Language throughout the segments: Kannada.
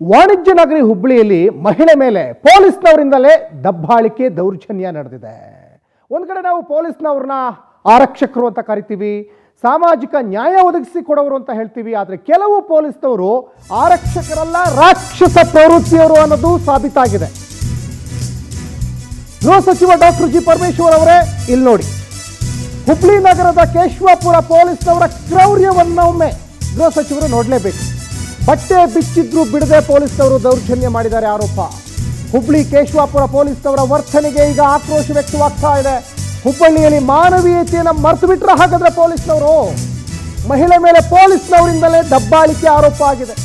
ವಾಣಿಜ್ಯ ನಗರಿ ಹುಬ್ಬಳ್ಳಿಯಲ್ಲಿ ಮಹಿಳೆ ಮೇಲೆ ಪೊಲೀಸ್ನವರಿಂದಲೇ ದಬ್ಬಾಳಿಕೆ ದೌರ್ಜನ್ಯ ನಡೆದಿದೆ. ಒಂದು ಕಡೆ ನಾವು ಪೊಲೀಸ್ನವ್ರನ್ನ ಆರಕ್ಷಕರು ಅಂತ ಕರಿತೀವಿ, ಸಾಮಾಜಿಕ ನ್ಯಾಯ ಒದಗಿಸಿಕೊಡೋರು ಅಂತ ಹೇಳ್ತೀವಿ. ಆದರೆ ಕೆಲವು ಪೊಲೀಸ್ನವರು ಆರಕ್ಷಕರಲ್ಲ, ರಾಕ್ಷಸ ಪ್ರವೃತ್ತಿಯವರು ಅನ್ನೋದು ಸಾಬೀತಾಗಿದೆ. ಗೃಹ ಸಚಿವ ಡಾಕ್ಟರ್ ಜಿ ಪರಮೇಶ್ವರ್ ಅವರೇ, ಇಲ್ಲಿ ನೋಡಿ, ಹುಬ್ಬಳ್ಳಿ ನಗರದ ಕೇಶವಾಪುರ ಪೊಲೀಸ್ನವರ ಕ್ರೌರ್ಯವನ್ನೊಮ್ಮೆ ಗೃಹ ಸಚಿವರು ನೋಡಲೇಬೇಕು. ಬಟ್ಟೆ ಬಿಚ್ಚಿದ್ರು ಬಿಡದೆ ಪೊಲೀಸ್ನವರು ದೌರ್ಜನ್ಯ ಮಾಡಿದ್ದಾರೆ ಆರೋಪ. ಹುಬ್ಬಳ್ಳಿ ಕೇಶವಾಪುರ ಪೊಲೀಸ್ನವರ ವರ್ತನೆಗೆ ಈಗ ಆಕ್ರೋಶ ವ್ಯಕ್ತವಾಗ್ತಾ ಇದೆ. ಹುಬ್ಬಳ್ಳಿಯಲ್ಲಿ ಮಾನವೀಯತೆಯನ್ನು ಮರೆತು ಬಿಟ್ರೆ ಹಾಗಾದ್ರೆ ಪೊಲೀಸ್ನವರು, ಮಹಿಳೆ ಮೇಲೆ ಪೊಲೀಸ್ನವರಿಂದಲೇ ದಬ್ಬಾಳಿಕೆ ಆರೋಪ ಆಗಿದೆ.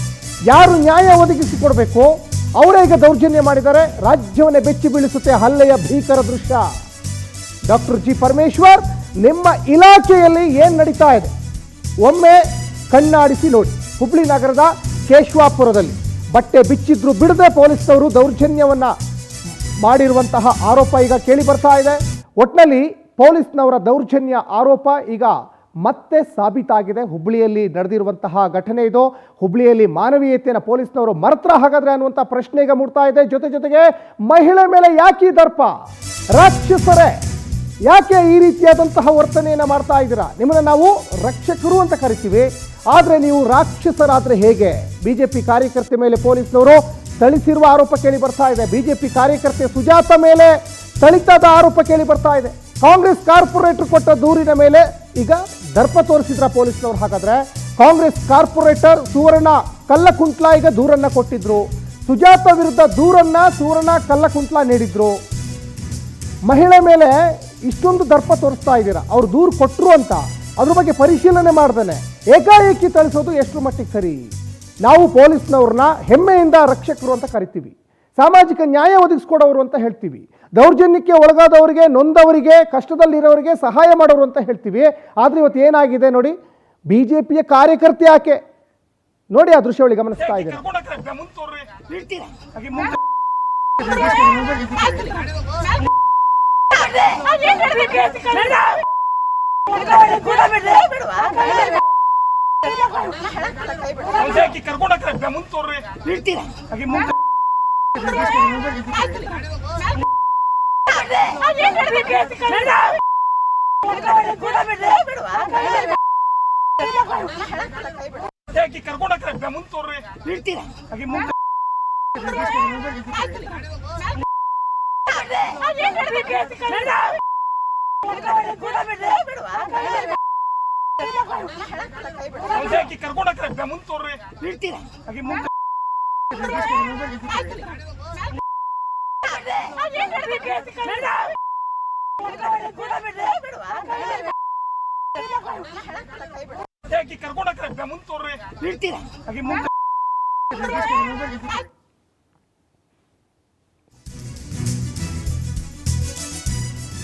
ಯಾರು ನ್ಯಾಯ ಒದಗಿಸಿಕೊಡ್ಬೇಕು ಅವರೇ ಈಗ ದೌರ್ಜನ್ಯ ಮಾಡಿದ್ದಾರೆ. ರಾಜ್ಯವನ್ನೇ ಬೆಚ್ಚಿ ಬೀಳಿಸುತ್ತೆ ಹಲ್ಲೆಯ ಭೀಕರ ದೃಶ್ಯ. ಡಾಕ್ಟರ್ ಜಿ ಪರಮೇಶ್ವರ್, ನಿಮ್ಮ ಇಲಾಖೆಯಲ್ಲಿ ಏನ್ ನಡೀತಾ ಇದೆ ಒಮ್ಮೆ ಕಣ್ಣಾಡಿಸಿ ನೋಡಿ. ಹುಬ್ಬಳ್ಳಿ ನಗರದ ಕೇಶವಾಪುರದಲ್ಲಿ ಬಟ್ಟೆ ಬಿಚ್ಚಿದ್ರು ಬಿಡದೆ ಪೊಲೀಸ್ನವರು ದೌರ್ಜನ್ಯವನ್ನ ಮಾಡಿರುವಂತಹ ಆರೋಪ ಈಗ ಕೇಳಿ ಬರ್ತಾ ಇದೆ. ಒಟ್ಟಿನಲ್ಲಿ ಪೊಲೀಸ್ನವರ ದೌರ್ಜನ್ಯ ಆರೋಪ ಈಗ ಮತ್ತೆ ಸಾಬೀತಾಗಿದೆ. ಹುಬ್ಬಳ್ಳಿಯಲ್ಲಿ ನಡೆದಿರುವಂತಹ ಘಟನೆ ಇದು. ಹುಬ್ಬಳ್ಳಿಯಲ್ಲಿ ಮಾನವೀಯತೆಯನ್ನು ಪೊಲೀಸ್ನವರು ಮರೆತ್ರ ಹಾಗಾದ್ರೆ ಅನ್ನುವಂಥ ಪ್ರಶ್ನೆ ಈಗ ಮೂಡ್ತಾ ಇದೆ. ಜೊತೆಗೆ ಮಹಿಳೆ ಮೇಲೆ ಯಾಕೆ ಈ ದರ್ಪ? ರಾಕ್ಷಸರೇ, ಯಾಕೆ ಈ ರೀತಿಯಾದಂತಹ ವರ್ತನೆಯನ್ನು ಮಾಡ್ತಾ ಇದ್ದೀರಾ? ನಿಮ್ಮನ್ನು ನಾವು ರಕ್ಷಕರು ಅಂತ ಕರಿತೀವಿ, ಆದರೆ ನೀವು ರಾಕ್ಷಸರಾದ್ರೆ ಹೇಗೆ? ಬಿಜೆಪಿ ಕಾರ್ಯಕರ್ತೆ ಮೇಲೆ ಪೊಲೀಸ್ನವರು ಥಳಿಸಿರುವ ಆರೋಪ ಕೇಳಿ ಬರ್ತಾ ಇದೆ. ಬಿಜೆಪಿ ಕಾರ್ಯಕರ್ತೆ ಸುಜಾತ ಮೇಲೆ ಥಳಿತದ ಆರೋಪ ಕೇಳಿ ಬರ್ತಾ ಇದೆ. ಕಾಂಗ್ರೆಸ್ ಕಾರ್ಪೊರೇಟರ್ ಕೊಟ್ಟ ದೂರಿನ ಮೇಲೆ ಈಗ ದರ್ಪ ತೋರಿಸಿದ್ರ ಪೊಲೀಸ್ನವರು. ಹಾಗಾದ್ರೆ ಕಾಂಗ್ರೆಸ್ ಕಾರ್ಪೊರೇಟರ್ ಸುವರ್ಣ ಕಲ್ಲಕುಂಟ್ಲ ಈಗ ದೂರನ್ನ ಕೊಟ್ಟಿದ್ರು. ಸುಜಾತ ವಿರುದ್ಧ ದೂರನ್ನ ಸುವರ್ಣ ಕಲ್ಲಕುಂಟ್ಲ ನೀಡಿದ್ರು. ಮಹಿಳೆ ಮೇಲೆ ಇಷ್ಟೊಂದು ದರ್ಪ ತೋರಿಸ್ತಾ ಇದ್ದೀರಾ. ಅವ್ರು ದೂರು ಕೊಟ್ಟರು ಅಂತ ಅದ್ರ ಬಗ್ಗೆ ಪರಿಶೀಲನೆ ಮಾಡ್ದೇನೆ ಏಕಾಏಕಿ ಥಳಿಸೋದು ಎಷ್ಟು ಮಟ್ಟಿಗೆ ಸರಿ? ನಾವು ಪೊಲೀಸ್ನವ್ರನ್ನ ಹೆಮ್ಮೆಯಿಂದ ರಕ್ಷಕರು ಅಂತ ಕರಿತೀವಿ, ಸಾಮಾಜಿಕ ನ್ಯಾಯ ಒದಗಿಸ್ಕೊಡೋರು ಅಂತ ಹೇಳ್ತೀವಿ, ದೌರ್ಜನ್ಯಕ್ಕೆ ಒಳಗಾದವರಿಗೆ, ನೊಂದವರಿಗೆ, ಕಷ್ಟದಲ್ಲಿರೋರಿಗೆ ಸಹಾಯ ಮಾಡೋರು ಅಂತ ಹೇಳ್ತೀವಿ. ಆದರೆ ಇವತ್ತು ಏನಾಗಿದೆ ನೋಡಿ, ಬಿಜೆಪಿಯ ಕಾರ್ಯಕರ್ತೆ ಆಕೆ ನೋಡಿ, ಆ ದೃಶ್ಯಾವಳಿ ಗಮನಿಸ್ತಾ ಇದ್ದಾರೆ.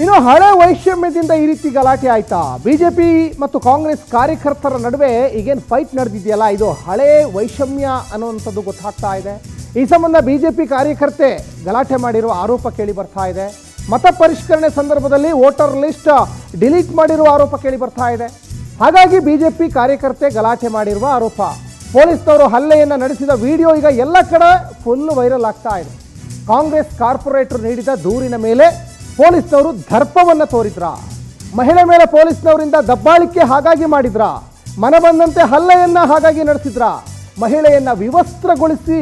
ಇನ್ನು ಹಳೆ ವೈಷಮ್ಯದಿಂದ ಈ ರೀತಿ ಗಲಾಟೆ ಆಯ್ತಾ? ಬಿಜೆಪಿ ಮತ್ತು ಕಾಂಗ್ರೆಸ್ ಕಾರ್ಯಕರ್ತರ ನಡುವೆ ಈಗೇನು ಫೈಟ್ ನಡೆದಿದೆಯಲ್ಲ, ಇದು ಹಳೆ ವೈಷಮ್ಯ ಅನ್ನುವಂಥದ್ದು ಗೊತ್ತಾಗ್ತಾ ಇದೆ. ಈ ಸಂಬಂಧ ಬಿಜೆಪಿ ಕಾರ್ಯಕರ್ತೆ ಗಲಾಟೆ ಮಾಡಿರುವ ಆರೋಪ ಕೇಳಿ ಬರ್ತಾ ಇದೆ. ಮತ ಪರಿಷ್ಕರಣೆ ಸಂದರ್ಭದಲ್ಲಿ ವೋಟರ್ ಲಿಸ್ಟ್ ಡಿಲೀಟ್ ಮಾಡಿರುವ ಆರೋಪ ಕೇಳಿ ಬರ್ತಾ ಇದೆ. ಹಾಗಾಗಿ ಬಿಜೆಪಿ ಕಾರ್ಯಕರ್ತೆ ಗಲಾಟೆ ಮಾಡಿರುವ ಆರೋಪ. ಪೊಲೀಸ್ನವರು ಹಲ್ಲೆಯನ್ನು ನಡೆಸಿದ ವಿಡಿಯೋ ಈಗ ಎಲ್ಲ ಕಡೆ ಫುಲ್ ವೈರಲ್ ಆಗ್ತಾ ಇದೆ. ಕಾಂಗ್ರೆಸ್ ಕಾರ್ಪೊರೇಟರ್ ನೀಡಿದ ದೂರಿನ ಮೇಲೆ ಪೊಲೀಸ್ನವರು ದರ್ಪವನ್ನು ತೋರಿದ್ರ? ಮಹಿಳೆ ಮೇಲೆ ಪೊಲೀಸ್ನವರಿಂದ ದಬ್ಬಾಳಿಕೆ ಹಾಗಾಗಿ ಮಾಡಿದ್ರ? ಮನ ಬಂದಂತೆ ಹಲ್ಲೆಯನ್ನ ಹಾಗಾಗಿ ನಡೆಸಿದ್ರ? ಮಹಿಳೆಯನ್ನ ವಿವಸ್ತ್ರಗೊಳಿಸಿ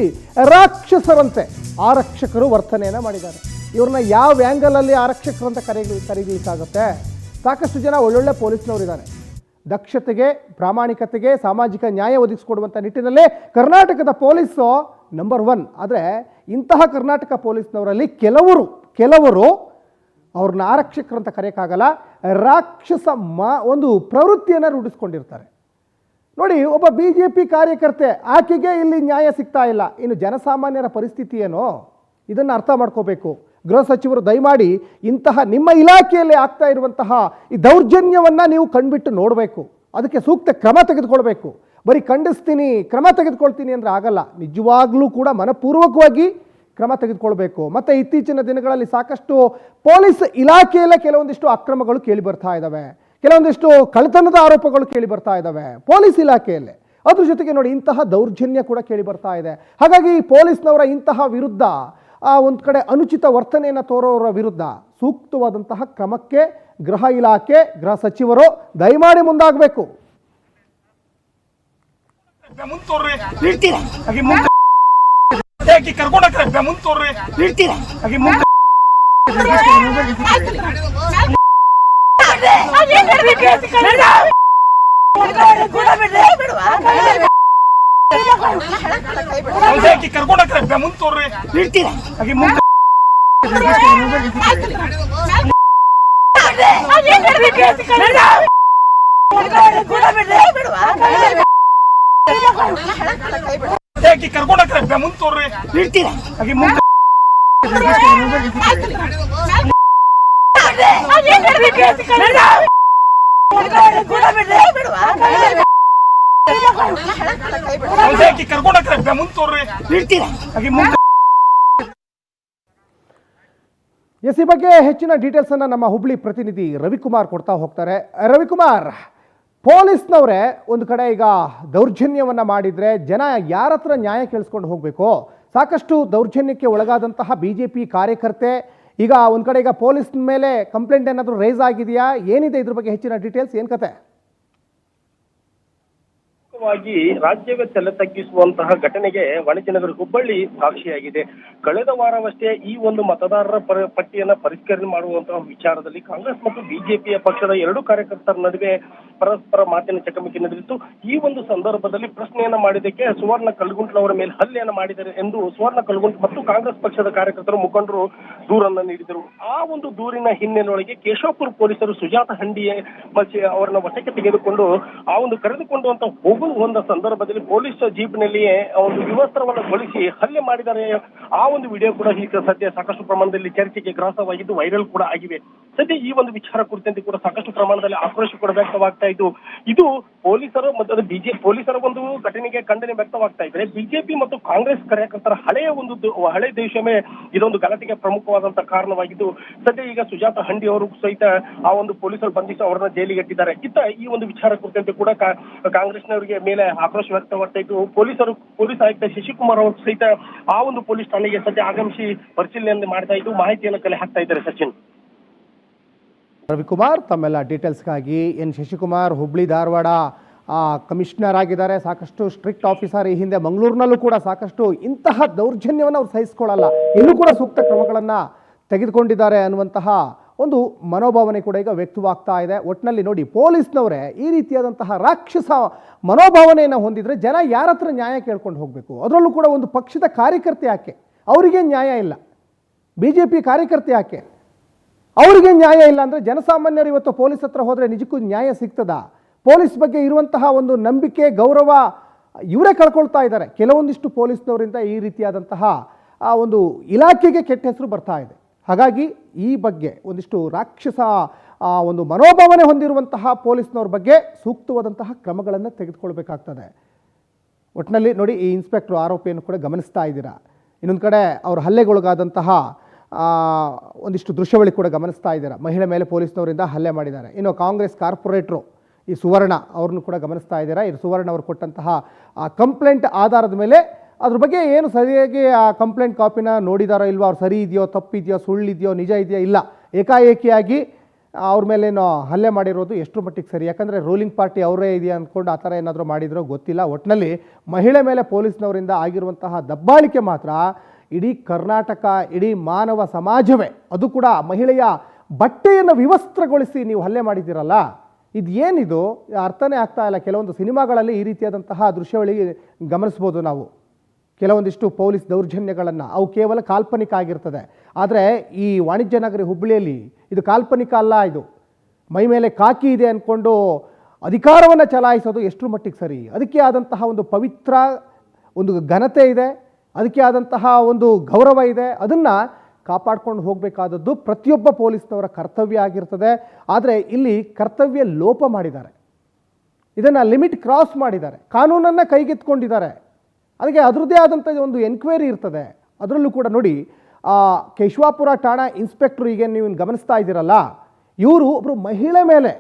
ರಾಕ್ಷಸರಂತೆ ಆರಕ್ಷಕರು ವರ್ತನೆಯನ್ನು ಮಾಡಿದ್ದಾರೆ. ಇವ್ರನ್ನ ಯಾವ ಆ್ಯಂಗಲಲ್ಲಿ ಆರಕ್ಷಕರು ಅಂತ ಕರೀಲಿಕ್ಕಾಗುತ್ತೆ? ಸಾಕಷ್ಟು ಜನ ಒಳ್ಳೊಳ್ಳೆ ಪೊಲೀಸ್ನವರಿದ್ದಾರೆ. ದಕ್ಷತೆಗೆ, ಪ್ರಾಮಾಣಿಕತೆಗೆ, ಸಾಮಾಜಿಕ ನ್ಯಾಯ ಒದಗಿಸಿಕೊಡುವಂಥ ನಿಟ್ಟಿನಲ್ಲಿ ಕರ್ನಾಟಕದ ಪೊಲೀಸು ನಂಬರ್ 1. ಆದರೆ ಇಂತಹ ಕರ್ನಾಟಕ ಪೊಲೀಸ್ನವರಲ್ಲಿ ಕೆಲವರು ಅವ್ರನ್ನ ಆರಕ್ಷಕರು ಅಂತ ಕರೆಯೋಕ್ಕಾಗಲ್ಲ, ರಾಕ್ಷಸ ಒಂದು ಪ್ರವೃತ್ತಿಯನ್ನು ರೂಢಿಸ್ಕೊಂಡಿರ್ತಾರೆ. ನೋಡಿ, ಒಬ್ಬ ಬಿಜೆಪಿ ಕಾರ್ಯಕರ್ತೆ, ಆಕೆಗೆ ಇಲ್ಲಿ ನ್ಯಾಯ ಸಿಗ್ತಾ ಇಲ್ಲ. ಇನ್ನು ಜನಸಾಮಾನ್ಯರ ಪರಿಸ್ಥಿತಿ ಏನೋ ಇದನ್ನು ಅರ್ಥ ಮಾಡ್ಕೋಬೇಕು. ಗೃಹ ಸಚಿವರು ದಯಮಾಡಿ ಇಂತಹ ನಿಮ್ಮ ಇಲಾಖೆಯಲ್ಲಿ ಆಗ್ತಾ ಇರುವಂತಹ ಈ ದೌರ್ಜನ್ಯವನ್ನು ನೀವು ಕಣ್ಬಿಟ್ಟು ನೋಡಬೇಕು. ಅದಕ್ಕೆ ಸೂಕ್ತ ಕ್ರಮ ತೆಗೆದುಕೊಳ್ಬೇಕು. ಬರೀ ಖಂಡಿಸ್ತೀನಿ, ಕ್ರಮ ತೆಗೆದುಕೊಳ್ತೀನಿ ಅಂದರೆ ಆಗಲ್ಲ. ನಿಜವಾಗ್ಲೂ ಕೂಡ ಮನಪೂರ್ವಕವಾಗಿ ಕ್ರಮ ತೆಗೆದುಕೊಳ್ಬೇಕು. ಮತ್ತು ಇತ್ತೀಚಿನ ದಿನಗಳಲ್ಲಿ ಸಾಕಷ್ಟು ಪೊಲೀಸ್ ಇಲಾಖೆಯಲ್ಲೇ ಕೆಲವೊಂದಿಷ್ಟು ಅಕ್ರಮಗಳು ಕೇಳಿ ಬರ್ತಾ ಇದ್ದಾವೆ, ಕೆಲವೊಂದಿಷ್ಟು ಕಳ್ಳತನದ ಆರೋಪಗಳು ಕೇಳಿ ಬರ್ತಾ ಇದ್ದಾವೆ ಪೊಲೀಸ್ ಇಲಾಖೆಯಲ್ಲೇ. ಅದ್ರ ಜೊತೆಗೆ ನೋಡಿ ಇಂತಹ ದೌರ್ಜನ್ಯ ಕೂಡ ಕೇಳಿ ಬರ್ತಾ ಇದೆ. ಹಾಗಾಗಿ ಪೊಲೀಸ್ನವರ ಇಂತಹ ವಿರುದ್ಧ ಒಂದು ಕಡೆ ಅನುಚಿತ ವರ್ತನೆಯನ್ನು ತೋರೋರ ವಿರುದ್ಧ ಸೂಕ್ತವಾದಂತಹ ಕ್ರಮಕ್ಕೆ ಗೃಹ ಇಲಾಖೆ, ಗೃಹ ಸಚಿವರು ದಯಮಾಡಿ ಮುಂದಾಗಬೇಕು. ಈ ಬಗ್ಗೆ ಹೆಚ್ಚಿನ ಡೀಟೇಲ್ಸ್ ಅನ್ನ ನಮ್ಮ ಹುಬ್ಳಿ ಪ್ರತಿನಿಧಿ ರವಿಕುಮಾರ್ ಕೊಡ್ತಾ ಹೋಗ್ತಾರೆ. ರವಿಕುಮಾರ್, ಪೊಲೀಸ್ನವರೇ ಒಂದು ಕಡೆ ಈಗ ದೌರ್ಜನ್ಯವನ್ನ ಮಾಡಿದ್ರೆ ಜನ ಯಾರ ಹತ್ರ ನ್ಯಾಯ ಕೇಳಿಸ್ಕೊಂಡು ಹೋಗಬೇಕು? ಸಾಕಷ್ಟು ದೌರ್ಜನ್ಯಕ್ಕೆ ಒಳಗಾದಂತಹ ಬಿಜೆಪಿ ಕಾರ್ಯಕರ್ತೆ ಈಗ ಒಂದು ಕಡೆ ಈಗ ಪೊಲೀಸ್ ಮೇಲೆ ಕಂಪ್ಲೇಂಟ್ ಏನಾದರೂ ರೈಸ್ ಆಗಿದೆಯಾ? ಏನಿದೆ ಇದ್ರ ಬಗ್ಗೆ ಹೆಚ್ಚಿನ ಡೀಟೇಲ್ಸ್, ಏನು ಕತೆ? ರಾಜ್ಯವೇ ತಲೆ ತಗ್ಗಿಸುವಂತಹ ಘಟನೆಗೆ ವಾಣಿಜ್ಯನಗರ ಹುಬ್ಬಳ್ಳಿ ಸಾಕ್ಷಿಯಾಗಿದೆ. ಕಳೆದ ವಾರವಷ್ಟೇ ಈ ಒಂದು ಮತದಾರರ ಪಟ್ಟಿಯನ್ನ ಪರಿಷ್ಕರಣೆ ಮಾಡುವಂತಹ ವಿಚಾರದಲ್ಲಿ ಕಾಂಗ್ರೆಸ್ ಮತ್ತು ಬಿಜೆಪಿಯ ಪಕ್ಷದ ಎರಡು ಕಾರ್ಯಕರ್ತರ ನಡುವೆ ಪರಸ್ಪರ ಮಾತಿನ ಚಕಮಕಿ ನಡೆದಿತ್ತು. ಈ ಒಂದು ಸಂದರ್ಭದಲ್ಲಿ ಪ್ರಶ್ನೆಯನ್ನ ಮಾಡಿದ್ದಕ್ಕೆ ಸುವರ್ಣ ಕಲ್ಗುಂಟ್ಲವರ ಮೇಲೆ ಹಲ್ಲೆಯನ್ನು ಮಾಡಿದ್ದಾರೆ ಎಂದು ಸುವರ್ಣ ಕಲ್ಗುಂಟ್ ಮತ್ತು ಕಾಂಗ್ರೆಸ್ ಪಕ್ಷದ ಕಾರ್ಯಕರ್ತರು ಮುಖಂಡರು ದೂರನ್ನ ನೀಡಿದರು. ಆ ಒಂದು ದೂರಿನ ಹಿನ್ನೆಲೆಯೊಳಗೆ ಕೇಶವಪುರ ಪೊಲೀಸರು ಸುಜಾತ ಹಂಡಿ ಅವರನ್ನ ವಶಕ್ಕೆ ತೆಗೆದುಕೊಂಡು ಆ ಒಂದು ಕರೆದುಕೊಂಡುವಂತ ಹೋಗುವ ಒಂದು ಸಂದರ್ಭದಲ್ಲಿ ಪೊಲೀಸ್ ಜೀಪ್ನಲ್ಲಿಯೇ ಒಂದು ವಿವಸ್ತ್ರವನ್ನು ಬಳಸಿ ಹಲ್ಲೆ ಮಾಡಿದ್ದಾರೆ. ಆ ಒಂದು ವಿಡಿಯೋ ಕೂಡ ಈಗ ಸದ್ಯ ಸಾಕಷ್ಟು ಪ್ರಮಾಣದಲ್ಲಿ ಚರ್ಚೆಗೆ ಗ್ರಾಸವಾಗಿದ್ದು ವೈರಲ್ ಕೂಡ ಆಗಿವೆ. ಸದ್ಯ ಈ ಒಂದು ವಿಚಾರ ಕುರಿತಂತೆ ಕೂಡ ಸಾಕಷ್ಟು ಪ್ರಮಾಣದಲ್ಲಿ ಆಕ್ರೋಶ ಕೂಡ ವ್ಯಕ್ತವಾಗ್ತಾ ಇದ್ದು, ಇದು ಪೊಲೀಸರು ಮತ್ತು ಪೊಲೀಸರ ಒಂದು ಘಟನೆಗೆ ಖಂಡನೆ ವ್ಯಕ್ತವಾಗ್ತಾ ಇದ್ದಾರೆ. ಬಿಜೆಪಿ ಮತ್ತು ಕಾಂಗ್ರೆಸ್ ಕಾರ್ಯಕರ್ತರ ಹಳೆ ದೇಶವೇ ಇದೊಂದು ಗಲಾಟೆಗೆ ಪ್ರಮುಖವಾದಂತಹ ಕಾರಣವಾಗಿದ್ದು, ಸದ್ಯ ಈಗ ಸುಜಾತ ಹಂಡಿ ಅವರು ಸಹಿತ ಆ ಒಂದು ಪೊಲೀಸರು ಬಂಧಿಸಿ ಅವರನ್ನ ಜೈಲಿಗೆ ಇತ್ತ ಈ ಒಂದು ವಿಚಾರ ಕುರಿತಂತೆ ಕೂಡ ಕಾಂಗ್ರೆಸ್ನವರಿಗೆ ಮೇಲೆ ಆಕ್ರೋಶ ವ್ಯಕ್ತವಾಗ್ತಾ ಇದ್ದು, ಪೊಲೀಸ್ ಆಯುಕ್ತ ಶಶಿಕುಮಾರ್ ಅವರು ಸಹಿತ ಆ ಒಂದು ಪೊಲೀಸ್ ಠಾಣೆಗೆ ಸದ್ಯ ಆಗಮಿಸಿ ಪರಿಶೀಲನೆ ಮಾಡ್ತಾ ಇದ್ದು ಮಾಹಿತಿಯನ್ನು ಕಲೆ ಹಾಕ್ತಾ ಇದ್ದಾರೆ. ಸಚಿನ್, ರವಿಕುಮಾರ್, ತಮ್ಮೆಲ್ಲ ಡೀಟೇಲ್ಸ್ಗಾಗಿ ಎನ್ ಶಶಿಕುಮಾರ್ ಹುಬ್ಳಿ ಧಾರವಾಡ ಕಮಿಷನರ್ ಆಗಿದ್ದಾರೆ. ಸಾಕಷ್ಟು ಸ್ಟ್ರಿಕ್ಟ್ ಆಫೀಸರ್. ಈ ಹಿಂದೆ ಮಂಗಳೂರಿನಲ್ಲೂ ಕೂಡ ಸಾಕಷ್ಟು ಇಂತಹ ದೌರ್ಜನ್ಯವನ್ನು ಅವ್ರು ಸಹಿಸಿಕೊಳ್ಳಲ್ಲ, ಇನ್ನೂ ಕೂಡ ಸೂಕ್ತ ಕ್ರಮಗಳನ್ನು ತೆಗೆದುಕೊಂಡಿದ್ದಾರೆ ಅನ್ನುವಂತಹ ಒಂದು ಮನೋಭಾವನೆ ಕೂಡ ಈಗ ವ್ಯಕ್ತವಾಗ್ತಾ ಇದೆ. ಒಟ್ಟಿನಲ್ಲಿ ನೋಡಿ, ಪೊಲೀಸ್ನವರೇ ಈ ರೀತಿಯಾದಂತಹ ರಾಕ್ಷಸ ಮನೋಭಾವನೆಯನ್ನು ಹೊಂದಿದ್ರೆ ಜನ ಯಾರ ಹತ್ರ ನ್ಯಾಯ ಕೇಳ್ಕೊಂಡು ಹೋಗಬೇಕು? ಅದರಲ್ಲೂ ಕೂಡ ಒಂದು ಪಕ್ಷದ ಕಾರ್ಯಕರ್ತೆ ಯಾಕೆ ಅವರಿಗೆ ನ್ಯಾಯ ಇಲ್ಲ? ಬಿಜೆಪಿ ಕಾರ್ಯಕರ್ತೆ ಯಾಕೆ ಅವರಿಗೆ ನ್ಯಾಯ ಇಲ್ಲ ಅಂದರೆ ಜನಸಾಮಾನ್ಯರು ಇವತ್ತು ಪೊಲೀಸ್ ಹತ್ರ ಹೋದರೆ ನಿಜಕ್ಕೂ ನ್ಯಾಯ ಸಿಗ್ತದಾ? ಪೊಲೀಸ್ ಬಗ್ಗೆ ಇರುವಂತಹ ಒಂದು ನಂಬಿಕೆ, ಗೌರವ ಇವರೇ ಕಳ್ಕೊಳ್ತಾ ಇದ್ದಾರೆ. ಕೆಲವೊಂದಿಷ್ಟು ಪೊಲೀಸ್ನವರಿಂದ ಈ ರೀತಿಯಾದಂತಹ ಒಂದು ಇಲಾಖೆಗೆ ಕೆಟ್ಟ ಹೆಸರು ಬರ್ತಾ ಇದೆ. ಹಾಗಾಗಿ ಈ ಬಗ್ಗೆ ಒಂದಿಷ್ಟು ರಾಕ್ಷಸ ಒಂದು ಮನೋಭಾವನೆ ಹೊಂದಿರುವಂತಹ ಪೊಲೀಸ್ನವ್ರ ಬಗ್ಗೆ ಸೂಕ್ತವಾದಂತಹ ಕ್ರಮಗಳನ್ನು ತೆಗೆದುಕೊಳ್ಬೇಕಾಗ್ತದೆ. ಒಟ್ಟಿನಲ್ಲಿ ನೋಡಿ, ಈ ಇನ್ಸ್ಪೆಕ್ಟರ್ ಆರೋಪಿಯನ್ನು ಕೂಡ ಗಮನಿಸ್ತಾ ಇದ್ದೀರಾ. ಇನ್ನೊಂದು ಕಡೆ ಅವರು ಹಲ್ಲೆಗೊಳಗಾದಂತಹ ಒಂದಿಷ್ಟು ದೃಶ್ಯಾವಳಿ ಕೂಡ ಗಮನಿಸ್ತಾ ಇದ್ದೀರಾ. ಮಹಿಳೆ ಮೇಲೆ ಪೊಲೀಸ್ನವರಿಂದ ಹಲ್ಲೆ ಮಾಡಿದ್ದಾರೆ. ಇನ್ನು ಕಾಂಗ್ರೆಸ್ ಕಾರ್ಪೊರೇಟ್ರು ಈ ಸುವರ್ಣ ಅವ್ರನ್ನು ಕೂಡ ಗಮನಿಸ್ತಾ ಇದ್ದೀರಾ. ಇದು ಸುವರ್ಣ ಅವರು ಕೊಟ್ಟಂತಹ ಕಂಪ್ಲೇಂಟ್ ಆಧಾರದ ಮೇಲೆ ಅದ್ರ ಬಗ್ಗೆ ಏನು ಸರಿಯಾಗಿ ಆ ಕಂಪ್ಲೇಂಟ್ ಕಾಪಿನ ನೋಡಿದಾರೋ ಇಲ್ವೋ, ಅವ್ರು ಸರಿ ಇದೆಯೋ, ತಪ್ಪಿದೆಯೋ, ಸುಳ್ಳಿದೆಯೋ, ನಿಜ ಇದೆಯೋ ಇಲ್ಲ, ಏಕಾಏಕಿಯಾಗಿ ಅವ್ರ ಮೇಲೇನೋ ಹಲ್ಲೆ ಮಾಡಿರೋದು ಎಷ್ಟು ಮಟ್ಟಿಗೆ ಸರಿ? ಯಾಕಂದರೆ ರೂಲಿಂಗ್ ಪಾರ್ಟಿ ಅವರೇ ಇದೆಯಾ ಅಂದ್ಕೊಂಡು ಆ ಥರ ಏನಾದರೂ ಮಾಡಿದ್ರೋ ಗೊತ್ತಿಲ್ಲ. ಒಟ್ಟಿನಲ್ಲಿ ಮಹಿಳೆ ಮೇಲೆ ಪೊಲೀಸ್ನವರಿಂದ ಆಗಿರುವಂತಹ ದಬ್ಬಾಳಿಕೆ ಮಾತ್ರ ಇಡೀ ಕರ್ನಾಟಕ, ಇಡೀ ಮಾನವ ಸಮಾಜವೇ, ಅದು ಕೂಡ ಮಹಿಳೆಯ ಬಟ್ಟೆಯನ್ನು ವಿವಸ್ತ್ರಗೊಳಿಸಿ ನೀವು ಹಲ್ಲೆ ಮಾಡಿದ್ದೀರಲ್ಲ, ಇದು ಏನಿದು? ಅರ್ಥನೇ ಆಗ್ತಾ ಇಲ್ಲ. ಕೆಲವೊಂದು ಸಿನಿಮಾಗಳಲ್ಲಿ ಈ ರೀತಿಯಾದಂತಹ ದೃಶ್ಯಾವಳಿ ಗಮನಿಸ್ಬೋದು ನಾವು. ಕೆಲವೊಂದಿಷ್ಟು ಪೊಲೀಸ್ ದೌರ್ಜನ್ಯಗಳನ್ನು, ಅವು ಕೇವಲ ಕಾಲ್ಪನಿಕ ಆಗಿರ್ತದೆ. ಆದರೆ ಈ ವಾಣಿಜ್ಯ ನಗರಿ ಹುಬ್ಬಳ್ಳಿಯಲ್ಲಿ ಇದು ಕಾಲ್ಪನಿಕ ಅಲ್ಲ. ಇದು ಮೈ ಮೇಲೆ ಕಾಕಿ ಇದೆ ಅಂದ್ಕೊಂಡು ಅಧಿಕಾರವನ್ನು ಚಲಾಯಿಸೋದು ಎಷ್ಟು ಮಟ್ಟಿಗೆ ಸರಿ? ಅದಕ್ಕೆ ಆದಂತಹ ಒಂದು ಪವಿತ್ರ ಒಂದು ಘನತೆ ಇದೆ, ಅದಕ್ಕೆ ಆದಂತಹ ಒಂದು ಗೌರವ ಇದೆ. ಅದನ್ನು ಕಾಪಾಡ್ಕೊಂಡು ಹೋಗಬೇಕಾದದ್ದು ಪ್ರತಿಯೊಬ್ಬ ಪೊಲೀಸ್ನವರ ಕರ್ತವ್ಯ ಆಗಿರ್ತದೆ. ಆದರೆ ಇಲ್ಲಿ ಕರ್ತವ್ಯ ಲೋಪ ಮಾಡಿದ್ದಾರೆ, ಇದನ್ನು ಲಿಮಿಟ್ ಕ್ರಾಸ್ ಮಾಡಿದ್ದಾರೆ, ಕಾನೂನನ್ನು ಕೈಗೆತ್ಕೊಂಡಿದ್ದಾರೆ. ಅದಕ್ಕೆ ಅದರದ್ದೇ ಆದಂಥ ಒಂದು ಎನ್ಕ್ವೈರಿ ಇರ್ತದೆ. ಅದರಲ್ಲೂ ಕೂಡ ನೋಡಿ, ಕೇಶವಾಪುರ ಠಾಣಾ ಇನ್ಸ್ಪೆಕ್ಟ್ರು ಈಗ ನೀವು ಗಮನಿಸ್ತಾ ಇದ್ದೀರಲ್ಲ, ಇವರು ಒಬ್ಬರು ಮಹಿಳೆ ಮೇಲೆ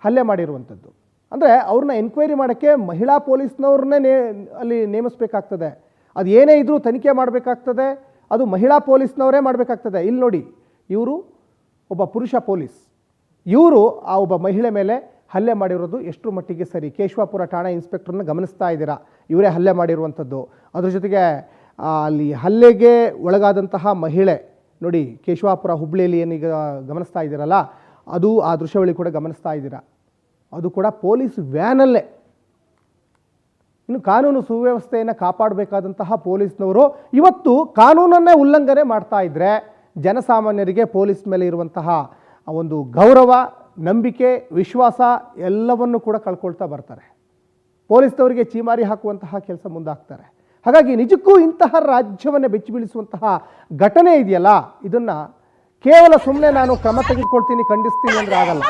ಹಲ್ಲೆ ಮಾಡಿರುವಂಥದ್ದು. ಅಂದರೆ ಅವ್ರನ್ನ ಎನ್ಕ್ವೈರಿ ಮಾಡೋಕ್ಕೆ ಮಹಿಳಾ ಪೊಲೀಸ್ನವ್ರನ್ನೇ ಅಲ್ಲಿ ನೇಮಿಸಬೇಕಾಗ್ತದೆ. ಅದು ಏನೇ ಇದ್ರೂ ತನಿಖೆ ಮಾಡಬೇಕಾಗ್ತದೆ, ಅದು ಮಹಿಳಾ ಪೊಲೀಸ್ನವರೇ ಮಾಡಬೇಕಾಗ್ತದೆ. ಇಲ್ಲಿ ನೋಡಿ, ಇವರು ಒಬ್ಬ ಪುರುಷ ಪೊಲೀಸ್, ಇವರು ಆ ಒಬ್ಬ ಮಹಿಳೆ ಮೇಲೆ ಹಲ್ಲೆ ಮಾಡಿರೋದು ಎಷ್ಟರ ಮಟ್ಟಿಗೆ ಸರಿ? ಕೇಶವಾಪುರ ಠಾಣಾ ಇನ್ಸ್ಪೆಕ್ಟರ್ನ ಗಮನಿಸ್ತಾ ಇದ್ದೀರಾ, ಇವರೇ ಹಲ್ಲೆ ಮಾಡಿರುವಂಥದ್ದು. ಅದ್ರ ಜೊತೆಗೆ ಅಲ್ಲಿ ಹಲ್ಲೆಗೆ ಒಳಗಾದಂತಹ ಮಹಿಳೆ ನೋಡಿ, ಕೇಶವಾಪುರ ಹುಬ್ಳಿಯಲ್ಲಿ ಏನೀಗ ಗಮನಿಸ್ತಾ ಇದ್ದೀರಲ್ಲ, ಅದು ಆ ದೃಶ್ಯಾವಳಿ ಕೂಡ ಗಮನಿಸ್ತಾ ಇದ್ದೀರಾ, ಅದು ಕೂಡ ಪೊಲೀಸ್ ವ್ಯಾನಲ್ಲೇ. ಇನ್ನು ಕಾನೂನು ಸುವ್ಯವಸ್ಥೆಯನ್ನು ಕಾಪಾಡಬೇಕಾದಂತಹ ಪೊಲೀಸ್ನವರು ಇವತ್ತು ಕಾನೂನನ್ನೇ ಉಲ್ಲಂಘನೆ ಮಾಡ್ತಾ ಇದ್ದರೆ ಜನಸಾಮಾನ್ಯರಿಗೆ ಪೊಲೀಸ್ ಮೇಲೆ ಇರುವಂತಹ ಒಂದು ಗೌರವ, ನಂಬಿಕೆ, ವಿಶ್ವಾಸ ಎಲ್ಲವನ್ನು ಕೂಡ ಕಳ್ಕೊಳ್ತಾ ಬರ್ತಾರೆ. ಪೊಲೀಸ್ನವರಿಗೆ ಚೀಮಾರಿ ಹಾಕುವಂತಹ ಕೆಲಸ ಮುಂದಾಗ್ತಾರೆ. ಹಾಗಾಗಿ ನಿಜಕ್ಕೂ ಇಂತಹ ರಾಜ್ಯವನ್ನು ಬೆಚ್ಚಿ ಬೀಳಿಸುವಂತಹ ಘಟನೆ ಇದೆಯಲ್ಲ, ಇದನ್ನು ಕೇವಲ ಸುಮ್ಮನೆ ನಾನು ಕ್ರಮ ತೆಗೆದುಕೊಳ್ತೀನಿ, ಖಂಡಿಸ್ತೀನಿ ಅಂದರೆ ಆಗಲ್ಲ.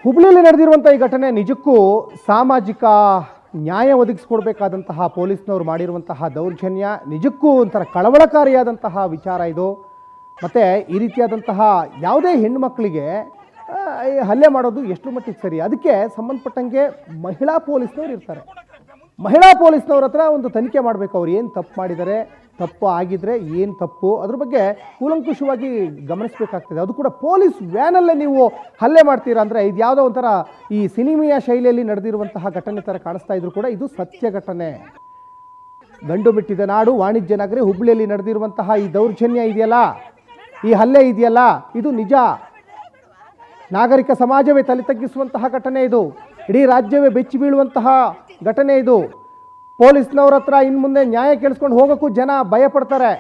ಹುಬ್ಳಿಯಲ್ಲಿ ನಡೆದಿರುವಂಥ ಈ ಘಟನೆ ನಿಜಕ್ಕೂ ಸಾಮಾಜಿಕ ನ್ಯಾಯ ಒದಗಿಸ್ಕೊಡ್ಬೇಕಾದಂತಹ ಪೊಲೀಸ್ನವರು ಮಾಡಿರುವಂತಹ ದೌರ್ಜನ್ಯ ನಿಜಕ್ಕೂ ಒಂಥರ ಕಳವಳಕಾರಿಯಾದಂತಹ ವಿಚಾರ ಇದು. ಮತ್ತು ಈ ರೀತಿಯಾದಂತಹ ಯಾವುದೇ ಹೆಣ್ಣುಮಕ್ಕಳಿಗೆ ಹಲ್ಲೆ ಮಾಡೋದು ಎಷ್ಟು ಮಟ್ಟಿಗೆ ಸರಿ? ಅದಕ್ಕೆ ಸಂಬಂಧಪಟ್ಟಂಗೆ ಮಹಿಳಾ ಪೊಲೀಸ್ನವ್ರು ಇರ್ತಾರೆ. ಮಹಿಳಾ ಪೊಲೀಸ್ನವ್ರ ಹತ್ರ ಒಂದು ತನಿಖೆ ಮಾಡಬೇಕು, ಅವ್ರು ಏನು ತಪ್ಪು ಮಾಡಿದ್ದಾರೆ, ತಪ್ಪು ಆಗಿದ್ರೆ ಏನು ತಪ್ಪು, ಅದ್ರ ಬಗ್ಗೆ ಕೂಲಂಕುಷವಾಗಿ ಗಮನಿಸಬೇಕಾಗ್ತದೆ. ಅದು ಕೂಡ ಪೊಲೀಸ್ ವ್ಯಾನಲ್ಲೇ ನೀವು ಹಲ್ಲೆ ಮಾಡ್ತೀರಾ ಅಂದರೆ ಇದು ಯಾವುದೋ ಒಂಥರ ಈ ಸಿನಿಮೆಯ ಶೈಲಿಯಲ್ಲಿ ನಡೆದಿರುವಂತಹ ಘಟನೆ ಥರ ಕಾಣಿಸ್ತಾ ಇದ್ರು ಕೂಡ ಇದು ಸತ್ಯ ಘಟನೆ. ಗಂಡು ಮೆಟ್ಟಿದ ನಾಡು, ವಾಣಿಜ್ಯ ನಗರಿ ಹುಬ್ಳಿಯಲ್ಲಿ ನಡೆದಿರುವಂತಹ ಈ ದೌರ್ಜನ್ಯ ಇದೆಯಲ್ಲ, ಈ ಹಲ್ಲೆ ಇದೆಯಲ್ಲ, ಇದು ನಿಜ. ನಾಗರಿಕ ಸಮಾಜವೇ ತಲೆ ತಗ್ಗಿಸುವಂತಹ ಘಟನೆ ಇದು. ಇಡೀ ರಾಜ್ಯವೇ ಬೆಚ್ಚಿ ಬೀಳುವಂತಹ ಘಟನೆ ಇದು. ಪೊಲೀಸ್ನವ್ರ ಹತ್ರ ಇನ್ನು ಮುಂದೆ ನ್ಯಾಯ ಕೇಳಿಸ್ಕೊಂಡು ಹೋಗೋಕ್ಕೂ ಜನ ಭಯ ಪಡ್ತಾರೆ.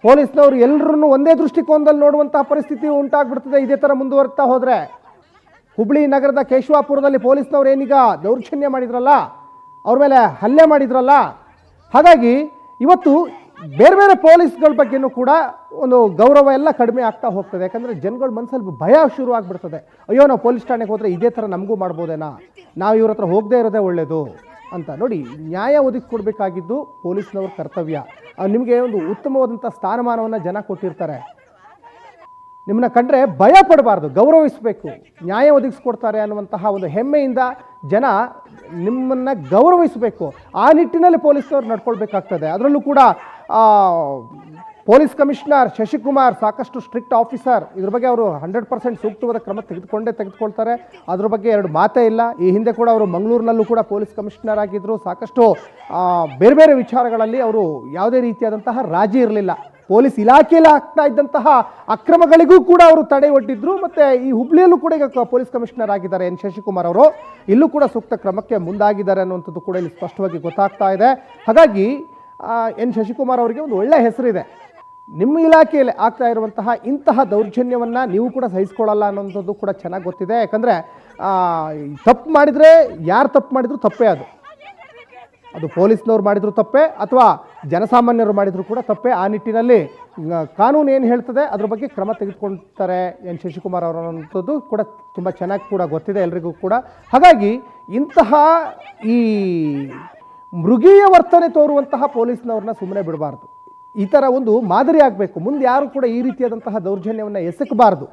ಪೊಲೀಸ್ನವರು ಎಲ್ಲರನ್ನೂ ಒಂದೇ ದೃಷ್ಟಿಕೋನದಲ್ಲಿ ನೋಡುವಂತಹ ಪರಿಸ್ಥಿತಿ ಉಂಟಾಗ್ಬಿಡ್ತದೆ ಇದೇ ಥರ ಮುಂದುವರ್ತಾ ಹೋದರೆ. ಹುಬ್ಳಿ ನಗರದ ಕೇಶವಾಪುರದಲ್ಲಿ ಪೊಲೀಸ್ನವ್ರು ಏನೀಗ ದೌರ್ಜನ್ಯ ಮಾಡಿದ್ರಲ್ಲ, ಅವ್ರ ಮೇಲೆ ಹಲ್ಲೆ ಮಾಡಿದ್ರಲ್ಲ, ಹಾಗಾಗಿ ಇವತ್ತು ಬೇರೆ ಬೇರೆ ಪೊಲೀಸ್ಗಳ ಬಗ್ಗೆನೂ ಕೂಡ ಒಂದು ಗೌರವ ಎಲ್ಲ ಕಡಿಮೆ ಆಗ್ತಾ ಹೋಗ್ತದೆ. ಯಾಕಂದರೆ ಜನಗಳ ಮನಸ್ಸಲ್ಲಿ ಭಯ ಶುರು ಆಗಿಬಿಡ್ತದೆ. ಅಯ್ಯೋ, ನಾವು ಪೊಲೀಸ್ ಠಾಣೆಗೆ ಹೋದರೆ ಇದೇ ಥರ ನಮಗೂ ಮಾಡ್ಬೋದೇನಾ, ನಾವು ಇವ್ರ ಹತ್ರ ಹೋಗದೇ ಇರೋದೇ ಒಳ್ಳೆಯದು ಅಂತ. ನೋಡಿ, ನ್ಯಾಯ ಒದಗಿಸ್ಕೊಡ್ಬೇಕಾಗಿದ್ದು ಪೊಲೀಸ್ನವ್ರ ಕರ್ತವ್ಯ. ನಿಮಗೆ ಒಂದು ಉತ್ತಮವಾದಂಥ ಸ್ಥಾನಮಾನವನ್ನು ಜನ ಕೊಟ್ಟಿರ್ತಾರೆ. ನಿಮ್ಮನ್ನ ಕಂಡ್ರೆ ಭಯ ಪಡಬಾರ್ದು, ಗೌರವಿಸಬೇಕು. ನ್ಯಾಯ ಒದಗಿಸ್ಕೊಡ್ತಾರೆ ಅನ್ನುವಂತಹ ಒಂದು ಹೆಮ್ಮೆಯಿಂದ ಜನ ನಿಮ್ಮನ್ನು ಗೌರವಿಸಬೇಕು. ಆ ನಿಟ್ಟಿನಲ್ಲಿ ಪೊಲೀಸ್ನವ್ರು ನಡ್ಕೊಳ್ಬೇಕಾಗ್ತದೆ. ಅದರಲ್ಲೂ ಕೂಡ ಪೊಲೀಸ್ ಕಮಿಷನರ್ ಶಶಿಕುಮಾರ್ ಸಾಕಷ್ಟು ಸ್ಟ್ರಿಕ್ಟ್ ಆಫೀಸರ್. ಇದ್ರ ಬಗ್ಗೆ ಅವರು 100% ಸೂಕ್ತವಾದ ಕ್ರಮ ತೆಗೆದುಕೊಳ್ತಾರೆ. ಅದ್ರ ಬಗ್ಗೆ ಎರಡು ಮಾತೇ ಇಲ್ಲ. ಈ ಹಿಂದೆ ಕೂಡ ಅವರು ಮಂಗಳೂರಿನಲ್ಲೂ ಕೂಡ ಪೊಲೀಸ್ ಕಮಿಷನರ್ ಆಗಿದ್ದರು. ಸಾಕಷ್ಟು ಬೇರೆ ಬೇರೆ ವಿಚಾರಗಳಲ್ಲಿ ಅವರು ಯಾವುದೇ ರೀತಿಯಾದಂತಹ ರಾಜಿ ಇರಲಿಲ್ಲ. ಪೊಲೀಸ್ ಇಲಾಖೆಯಲ್ಲಿ ಆಗ್ತಾ ಇದ್ದಂತಹ ಅಕ್ರಮಗಳಿಗೂ ಕೂಡ ಅವರು ತಡೆ ಒಡ್ಡಿದ್ರು. ಮತ್ತು ಈ ಹುಬ್ಳಿಯಲ್ಲೂ ಕೂಡ ಈಗ ಪೊಲೀಸ್ ಕಮಿಷನರ್ ಆಗಿದ್ದಾರೆ ಎನ್ ಶಶಿಕುಮಾರ್ ಅವರು. ಇಲ್ಲೂ ಕೂಡ ಸೂಕ್ತ ಕ್ರಮಕ್ಕೆ ಮುಂದಾಗಿದ್ದಾರೆ ಅನ್ನುವಂಥದ್ದು ಕೂಡ ಇಲ್ಲಿ ಸ್ಪಷ್ಟವಾಗಿ ಗೊತ್ತಾಗ್ತಾ ಇದೆ. ಹಾಗಾಗಿ ಎನ್ ಶಶಿಕುಮಾರ್ ಅವರಿಗೆ ಒಂದು ಒಳ್ಳೆಯ ಹೆಸರಿದೆ. ನಿಮ್ಮ ಇಲಾಖೆಯಲ್ಲಿ ಆಗ್ತಾ ಇರುವಂತಹ ಇಂತಹ ದೌರ್ಜನ್ಯವನ್ನು ನೀವು ಕೂಡ ಸಹಿಸ್ಕೊಳ್ಳಲ್ಲ ಅನ್ನೋಂಥದ್ದು ಕೂಡ ಚೆನ್ನಾಗಿ ಗೊತ್ತಿದೆ. ಯಾಕಂದರೆ ತಪ್ಪು ಮಾಡಿದರೆ ಯಾರು ತಪ್ಪು ಮಾಡಿದ್ರು ತಪ್ಪೇ. ಅದು ಪೊಲೀಸ್ನವ್ರು ಮಾಡಿದ್ರು ತಪ್ಪೇ ಅಥವಾ ಜನಸಾಮಾನ್ಯರು ಮಾಡಿದ್ರು ಕೂಡ ತಪ್ಪೇ. ಆ ನಿಟ್ಟಿನಲ್ಲಿ ಕಾನೂನು ಏನು ಹೇಳ್ತದೆ ಅದ್ರ ಬಗ್ಗೆ ಕ್ರಮ ತೆಗೆದುಕೊಳ್ತಾರೆ ಎನ್ ಶಶಿಕುಮಾರ್ ಅವರಂಥದ್ದು ಕೂಡ ತುಂಬ ಚೆನ್ನಾಗಿ ಕೂಡ ಗೊತ್ತಿದೆ ಎಲ್ರಿಗೂ ಕೂಡ. ಹಾಗಾಗಿ ಇಂತಹ ಈ ಮೃಗೀಯ ವರ್ತನೆ ತೋರುವಂತಹ ಪೊಲೀಸ್ನವ್ರನ್ನ ಸುಮ್ಮನೆ ಬಿಡಬಾರ್ದು. ಈ ಥರ ಒಂದು ಮಾದರಿ ಆಗಬೇಕು. ಮುಂದೆ ಯಾರು ಕೂಡ ಈ ರೀತಿಯಾದಂತಹ ದೌರ್ಜನ್ಯವನ್ನು ಎಸಕಬಾರ್ದು.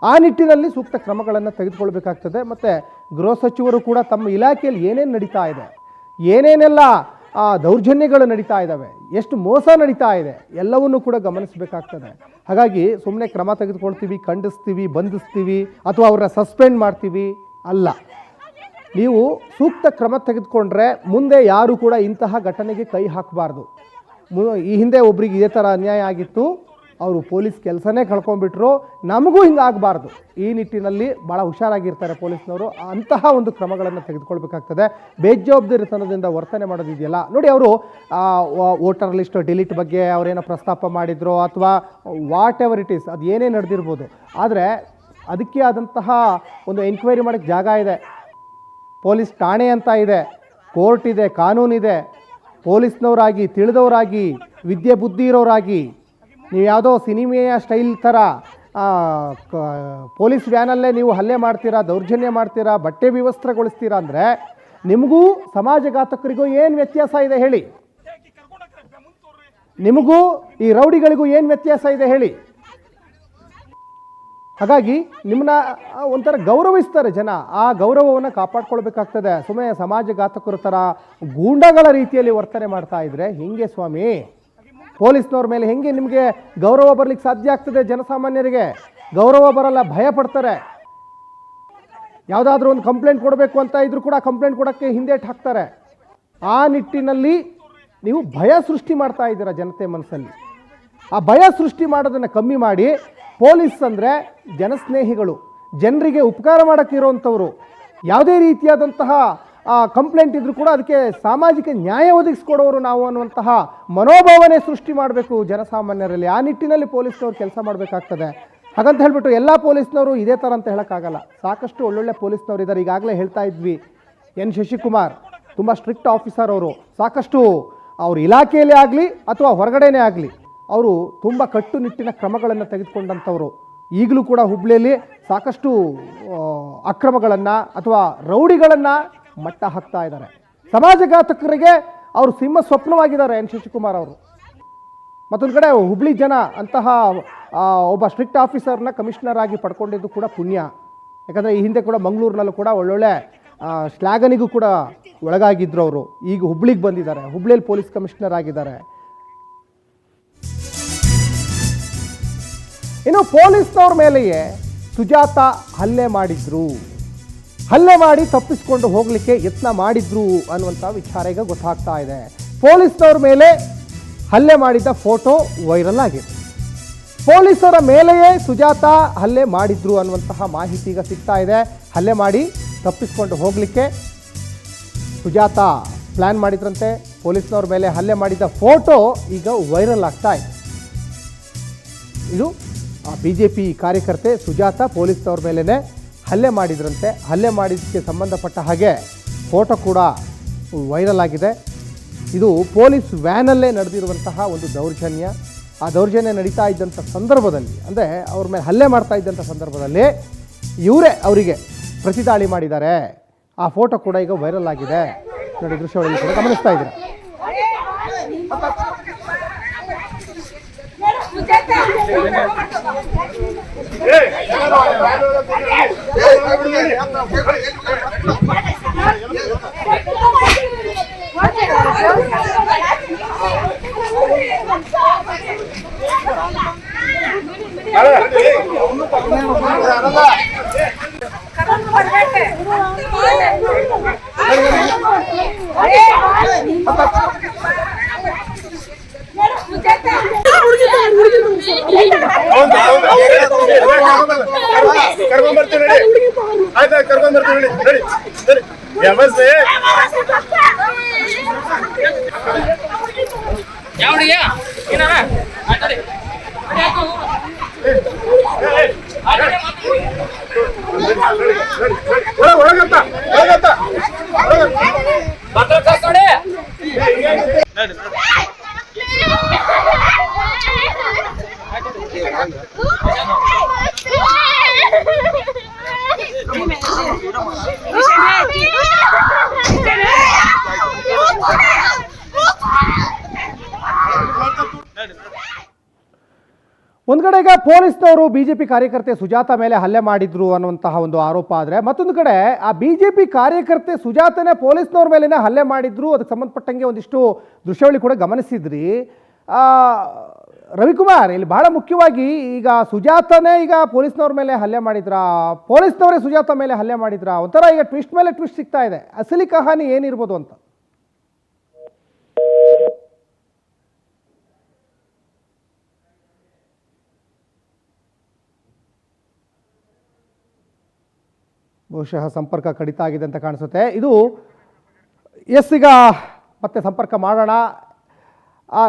ಆ ನಿಟ್ಟಿನಲ್ಲಿ ಸೂಕ್ತ ಕ್ರಮಗಳನ್ನು ತೆಗೆದುಕೊಳ್ಬೇಕಾಗ್ತದೆ. ಮತ್ತು ಗೃಹ ಸಚಿವರು ಕೂಡ ತಮ್ಮ ಇಲಾಖೆಯಲ್ಲಿ ಏನೇನು ನಡೀತಾ ಇದೆ, ಏನೇನೆಲ್ಲ ದೌರ್ಜನ್ಯಗಳು ನಡೀತಾ ಇದ್ದಾವೆ, ಎಷ್ಟು ಮೋಸ ನಡೀತಾ ಇದೆ ಎಲ್ಲವನ್ನೂ ಕೂಡ ಗಮನಿಸಬೇಕಾಗ್ತದೆ. ಹಾಗಾಗಿ ಸುಮ್ಮನೆ ಕ್ರಮ ತೆಗೆದುಕೊಳ್ತೀವಿ, ಖಂಡಿಸ್ತೀವಿ, ಬಂಧಿಸ್ತೀವಿ ಅಥವಾ ಅವ್ರನ್ನ ಸಸ್ಪೆಂಡ್ ಮಾಡ್ತೀವಿ ಅಲ್ಲ. ನೀವು ಸೂಕ್ತ ಕ್ರಮ ತೆಗೆದುಕೊಂಡ್ರೆ ಮುಂದೆ ಯಾರು ಕೂಡ ಇಂತಹ ಘಟನೆಗೆ ಕೈ ಹಾಕಬಾರ್ದು. ಈ ಹಿಂದೆ ಒಬ್ರಿಗೆ ಇದೇ ಥರ ಅನ್ಯಾಯ ಆಗಿತ್ತು, ಅವರು ಪೊಲೀಸ್ ಕೆಲಸನೇ ಕಳ್ಕೊಂಡ್ಬಿಟ್ರು, ನಮಗೂ ಹಿಂಗಾಗಬಾರ್ದು. ಈ ನಿಟ್ಟಿನಲ್ಲಿ ಭಾಳ ಹುಷಾರಾಗಿರ್ತಾರೆ ಪೊಲೀಸ್ನವರು. ಅಂತಹ ಒಂದು ಕ್ರಮಗಳನ್ನು ತೆಗೆದುಕೊಳ್ಬೇಕಾಗ್ತದೆ. ಬೇಜವಾಬ್ದಾರಿತನದಿಂದ ವರ್ತನೆ ಮಾಡೋದಿದೆಯಲ್ಲ ನೋಡಿ. ಅವರು ವೋಟರ್ ಲಿಸ್ಟ್ ಡಿಲೀಟ್ ಬಗ್ಗೆ ಅವರೇನೋ ಪ್ರಸ್ತಾಪ ಮಾಡಿದ್ರು ಅಥವಾ ವಾಟ್ ಎವರ್ ಇಟ್ ಈಸ್, ಅದು ಏನೇ ನಡೆದಿರ್ಬೋದು. ಆದರೆ ಅದಕ್ಕೆ ಆದಂತಹ ಒಂದು ಎನ್ಕ್ವೈರಿ ಮಾಡೋಕ್ಕೆ ಜಾಗ ಇದೆ, ಪೊಲೀಸ್ ಠಾಣೆ ಅಂತ ಇದೆ, ಕೋರ್ಟ್ ಇದೆ, ಕಾನೂನಿದೆ. ಪೊಲೀಸ್ನವರಾಗಿ ತಿಳಿದವರಾಗಿ ವಿದ್ಯೆ ಬುದ್ಧಿ ಇರೋರಾಗಿ ನೀವು ಯಾವುದೋ ಸಿನಿಮೆಯ ಸ್ಟೈಲ್ ಥರ ಪೊಲೀಸ್ ವ್ಯಾನಲ್ಲೇ ನೀವು ಹಲ್ಲೆ ಮಾಡ್ತೀರಾ, ದೌರ್ಜನ್ಯ ಮಾಡ್ತೀರಾ, ಬಟ್ಟೆ ವಿವಸ್ತ್ರಗೊಳಿಸ್ತೀರಾ ಅಂದರೆ ನಿಮಗೂ ಸಮಾಜಘಾತಕರಿಗೂ ಏನು ವ್ಯತ್ಯಾಸ ಇದೆ ಹೇಳಿ? ನಿಮಗೂ ಈ ರೌಡಿಗಳಿಗೂ ಏನು ವ್ಯತ್ಯಾಸ ಇದೆ ಹೇಳಿ? ಹಾಗಾಗಿ ನಿಮ್ಮನ್ನ ಒಂಥರ ಗೌರವಿಸ್ತಾರೆ ಜನ, ಆ ಗೌರವವನ್ನು ಕಾಪಾಡ್ಕೊಳ್ಬೇಕಾಗ್ತದೆ. ಸುಮ್ಮನೆ ಸಮಾಜಘಾತಕರ ಥರ ಗೂಂಡಗಳ ರೀತಿಯಲ್ಲಿ ವರ್ತನೆ ಮಾಡ್ತಾ ಇದ್ರೆ ಹಿಂಗೆ ಸ್ವಾಮಿ? ಪೊಲೀಸ್ನವ್ರ ಮೇಲೆ ಹೆಂಗೆ ನಿಮಗೆ ಗೌರವ ಬರಲಿಕ್ಕೆ ಸಾಧ್ಯ ಆಗ್ತದೆ? ಜನಸಾಮಾನ್ಯರಿಗೆ ಗೌರವ ಬರಲ್ಲ, ಭಯ ಪಡ್ತಾರೆ. ಯಾವುದಾದ್ರೂ ಒಂದು ಕಂಪ್ಲೇಂಟ್ ಕೊಡಬೇಕು ಅಂತ ಇದ್ರೂ ಕೂಡ ಕಂಪ್ಲೇಂಟ್ ಕೊಡೋಕ್ಕೆ ಹಿಂದೇಟು ಹಾಕ್ತಾರೆ. ಆ ನಿಟ್ಟಿನಲ್ಲಿ ನೀವು ಭಯ ಸೃಷ್ಟಿ ಮಾಡ್ತಾ ಇದ್ದೀರಾ ಜನತೆ ಮನಸ್ಸಲ್ಲಿ. ಆ ಭಯ ಸೃಷ್ಟಿ ಮಾಡೋದನ್ನು ಕಮ್ಮಿ ಮಾಡಿ, ಪೊಲೀಸ್ ಅಂದರೆ ಜನಸ್ನೇಹಿಗಳು, ಜನರಿಗೆ ಉಪಕಾರ ಮಾಡೋಕ್ಕಿರೋವಂಥವ್ರು. ಯಾವುದೇ ರೀತಿಯಾದಂತಹ ಕಂಪ್ಲೇಂಟ್ ಇದ್ರೂ ಕೂಡ ಅದಕ್ಕೆ ಸಾಮಾಜಿಕ ನ್ಯಾಯ ಒದಗಿಸ್ಕೊಡೋರು ನಾವು ಅನ್ನುವಂತಹ ಮನೋಭಾವನೆ ಸೃಷ್ಟಿ ಮಾಡಬೇಕು ಜನಸಾಮಾನ್ಯರಲ್ಲಿ. ಆ ನಿಟ್ಟಿನಲ್ಲಿ ಪೊಲೀಸ್ನವ್ರು ಕೆಲಸ ಮಾಡಬೇಕಾಗ್ತದೆ. ಹಾಗಂತ ಹೇಳ್ಬಿಟ್ಟು ಎಲ್ಲ ಪೊಲೀಸ್ನವರು ಇದೇ ಥರ ಅಂತ ಹೇಳೋಕ್ಕಾಗಲ್ಲ. ಸಾಕಷ್ಟು ಒಳ್ಳೊಳ್ಳೆ ಪೊಲೀಸ್ನವರು ಇದ್ದಾರೆ. ಈಗಾಗಲೇ ಹೇಳ್ತಾ ಇದ್ವಿ, ಎನ್ ಶಶಿಕುಮಾರ್ ತುಂಬ ಸ್ಟ್ರಿಕ್ಟ್ ಆಫೀಸರ್ ಅವರು. ಸಾಕಷ್ಟು ಅವ್ರ ಇಲಾಖೆಯಲ್ಲೇ ಆಗಲಿ ಅಥವಾ ಹೊರಗಡೆನೇ ಆಗಲಿ ಅವರು ತುಂಬ ಕಟ್ಟುನಿಟ್ಟಿನ ಕ್ರಮಗಳನ್ನು ತೆಗೆದುಕೊಂಡಂಥವ್ರು. ಈಗಲೂ ಕೂಡ ಹುಬ್ಬಳ್ಳಿಯಲ್ಲಿ ಸಾಕಷ್ಟು ಅಕ್ರಮಗಳನ್ನು ಅಥವಾ ರೌಡಿಗಳನ್ನು ಮಟ್ಟ ಹಾಕ್ತಾ ಇದ್ದಾರೆ. ಸಮಾಜಘಾತಕರಿಗೆ ಅವರು ಸಿಂಹ ಸ್ವಪ್ನವಾಗಿದ್ದಾರೆ ಎನ್ ಶಶಿಕುಮಾರ್ ಅವರು. ಮತ್ತೊಂದು ಕಡೆ ಹುಬ್ಬಳ್ಳಿ ಜನ ಅಂತಹ ಒಬ್ಬ ಸ್ಟ್ರಿಕ್ಟ್ ಆಫೀಸರ್ನ ಕಮಿಷನರ್ ಆಗಿ ಪಡ್ಕೊಂಡಿದ್ದು ಕೂಡ ಪುಣ್ಯ. ಯಾಕಂದರೆ ಈ ಹಿಂದೆ ಕೂಡ ಮಂಗಳೂರಿನಲ್ಲೂ ಕೂಡ ಒಳ್ಳೊಳ್ಳೆ ಶ್ಲಾಘನೆಗೂ ಕೂಡ ಒಳಗಾಗಿದ್ದರು ಅವರು. ಈಗ ಹುಬ್ಬಳ್ಳಿಗೆ ಬಂದಿದ್ದಾರೆ, ಹುಬ್ಬಳ್ಳಿಯಲ್ಲಿ ಪೊಲೀಸ್ ಕಮಿಷನರ್ ಆಗಿದ್ದಾರೆ. ಇನ್ನು ಪೊಲೀಸ್ನವ್ರ ಮೇಲೆಯೇ ಸುಜಾತ ಹಲ್ಲೆ ಮಾಡಿದ್ರು, ಹಲ್ಲೆ ಮಾಡಿ ತಪ್ಪಿಸ್ಕೊಂಡು ಹೋಗಲಿಕ್ಕೆ ಯತ್ನ ಮಾಡಿದ್ರು ಅನ್ನುವಂಥ ವಿಚಾರ ಈಗ ಗೊತ್ತಾಗ್ತಾ ಇದೆ. ಪೊಲೀಸ್ನವ್ರ ಮೇಲೆ ಹಲ್ಲೆ ಮಾಡಿದ ಫೋಟೋ ವೈರಲ್ ಆಗಿದೆ. ಪೊಲೀಸರ ಮೇಲೆಯೇ ಸುಜಾತ ಹಲ್ಲೆ ಮಾಡಿದ್ರು ಅನ್ನುವಂತಹ ಮಾಹಿತಿ ಈಗ ಸಿಗ್ತಾ ಇದೆ. ಹಲ್ಲೆ ಮಾಡಿ ತಪ್ಪಿಸ್ಕೊಂಡು ಹೋಗಲಿಕ್ಕೆ ಸುಜಾತ ಪ್ಲ್ಯಾನ್ ಮಾಡಿದ್ರಂತೆ. ಪೊಲೀಸ್ನವ್ರ ಮೇಲೆ ಹಲ್ಲೆ ಮಾಡಿದ ಫೋಟೋ ಈಗ ವೈರಲ್ ಆಗ್ತಾ ಇದೆ. ಇದು BJP ಕಾರ್ಯಕರ್ತೆ ಸುಜಾತ ಪೊಲೀಸ್ನವ್ರ ಮೇಲೇ ಹಲ್ಲೆ ಮಾಡಿದ್ರಂತೆ. ಹಲ್ಲೆ ಮಾಡಿದ್ದಕ್ಕೆ ಸಂಬಂಧಪಟ್ಟ ಹಾಗೆ ಫೋಟೋ ಕೂಡ ವೈರಲ್ ಆಗಿದೆ. ಇದು ಪೊಲೀಸ್ ವ್ಯಾನಲ್ಲೇ ನಡೆದಿರುವಂತಹ ಒಂದು ದೌರ್ಜನ್ಯ. ಆ ದೌರ್ಜನ್ಯ ನಡೀತಾ ಇದ್ದಂಥ ಸಂದರ್ಭದಲ್ಲಿ, ಅಂದರೆ ಅವ್ರ ಮೇಲೆ ಹಲ್ಲೆ ಮಾಡ್ತಾ ಇದ್ದಂಥ ಸಂದರ್ಭದಲ್ಲಿ ಇವರೇ ಅವರಿಗೆ ಪ್ರತಿದಾಳಿ ಮಾಡಿದ್ದಾರೆ. ಆ ಫೋಟೋ ಕೂಡ ಈಗ ವೈರಲ್ ಆಗಿದೆ. ನೋಡಿ, ದೃಶ್ಯಗಳಲ್ಲಿ ಕೂಡ ಗಮನಿಸ್ತಾ ಇದ್ದೀರಾ. ಒಂದು ಕಡೆ ಈಗ ಪೊಲೀಸ್ನವರು ಬಿಜೆಪಿ ಕಾರ್ಯಕರ್ತೆ ಸುಜಾತ ಮೇಲೆ ಹಲ್ಲೆ ಮಾಡಿದ್ರು ಅನ್ನುವಂತಹ ಒಂದು ಆರೋಪ ಆದರೆ ಮತ್ತೊಂದು ಕಡೆ ಆ ಬಿಜೆಪಿ ಕಾರ್ಯಕರ್ತೆ ಸುಜಾತನೇ ಪೊಲೀಸ್ನವ್ರ ಮೇಲೇನೆ ಹಲ್ಲೆ ಮಾಡಿದ್ರು. ಅದಕ್ಕೆ ಸಂಬಂಧಪಟ್ಟಂಗೆ ಒಂದಿಷ್ಟು ದೃಶ್ಯಾವಳಿ ಕೂಡ ಗಮನಿಸಿದ್ರಿ. ರವಿಕುಮಾರ್, ಇಲ್ಲಿ ಬಹಳ ಮುಖ್ಯವಾಗಿ ಈಗ ಸುಜಾತನೇ ಈಗ ಪೊಲೀಸ್ನವ್ರ ಮೇಲೆ ಹಲ್ಲೆ ಮಾಡಿದ್ರಾ, ಪೊಲೀಸ್ನವರೇ ಸುಜಾತ ಮೇಲೆ ಹಲ್ಲೆ ಮಾಡಿದ್ರಾ? ಒಂಥರ ಈಗ ಟ್ವಿಸ್ಟ್ ಮೇಲೆ ಟ್ವಿಸ್ಟ್ ಸಿಗ್ತಾ ಇದೆ. ಅಸಲಿ ಕಹಾನಿ ಏನಿರ್ಬೋದು ಅಂತ. ಬಹುಶಃ ಸಂಪರ್ಕ ಕಡಿತ ಆಗಿದೆ ಅಂತ ಕಾಣಿಸುತ್ತೆ. ಇದು ಈಗ ಮತ್ತೆ ಸಂಪರ್ಕ ಮಾಡೋಣ.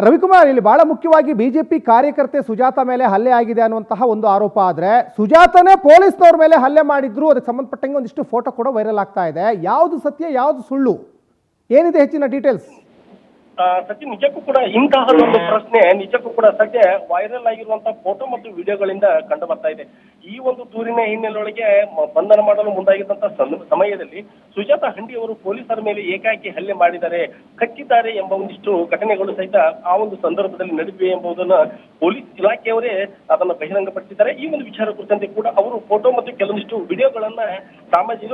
ರವಿಕುಮಾರ್, ಇಲ್ಲಿ ಬಹಳ ಮುಖ್ಯವಾಗಿ ಬಿಜೆಪಿ ಕಾರ್ಯಕರ್ತೆ ಸುಜಾತ ಮೇಲೆ ಹಲ್ಲೆ ಆಗಿದೆ ಅನ್ನುವಂತಹ ಒಂದು ಆರೋಪ ಆದರೆ ಸುಜಾತನೇ ಪೊಲೀಸ್ನವ್ರ ಮೇಲೆ ಹಲ್ಲೆ ಮಾಡಿದ್ರು. ಅದಕ್ಕೆ ಸಂಬಂಧಪಟ್ಟಂಗೆ ಒಂದಿಷ್ಟು ಫೋಟೋ ಕೂಡ ವೈರಲ್ ಆಗ್ತಾ ಇದೆ. ಯಾವುದು ಸತ್ಯ, ಯಾವುದು ಸುಳ್ಳು, ಏನಿದೆ ಹೆಚ್ಚಿನ ಡೀಟೇಲ್ಸ್? ಸಚಿನ್, ನಿಜಕ್ಕೂ ಕೂಡ ಇಂತಹದೊಂದು ಪ್ರಶ್ನೆ ನಿಜಕ್ಕೂ ಕೂಡ ಸದ್ಯ ವೈರಲ್ ಆಗಿರುವಂತಹ ಫೋಟೋ ಮತ್ತು ವಿಡಿಯೋಗಳಿಂದ ಕಂಡು ಬರ್ತಾ ಇದೆ. ಈ ಒಂದು ದೂರಿನ ಹಿನ್ನೆಲೆಯೊಳಗೆ ಬಂಧನ ಮಾಡಲು ಮುಂದಾಗಿದ್ದಂತಹ ಸಮಯದಲ್ಲಿ ಸುಜಾತ ಹಂಡಿ ಅವರು ಪೊಲೀಸರ ಮೇಲೆ ಏಕಾಏಕಿ ಹಲ್ಲೆ ಮಾಡಿದ್ದಾರೆ, ಕಚ್ಚಿದ್ದಾರೆ ಎಂಬ ಒಂದಿಷ್ಟು ಘಟನೆಗಳು ಸಹಿತ ಆ ಒಂದು ಸಂದರ್ಭದಲ್ಲಿ ನಡೆದಿವೆ ಎಂಬುದನ್ನ ಪೊಲೀಸ್ ಇಲಾಖೆಯವರೇ ಅದನ್ನು ಬಹಿರಂಗಪಡಿಸಿದ್ದಾರೆ. ಈ ಒಂದು ವಿಚಾರ ಕುರಿತಂತೆ ಕೂಡ ಅವರು ಫೋಟೋ ಮತ್ತು ಕೆಲವೊಂದಿಷ್ಟು ವಿಡಿಯೋಗಳನ್ನ ಸಾಮಾಜಿಕ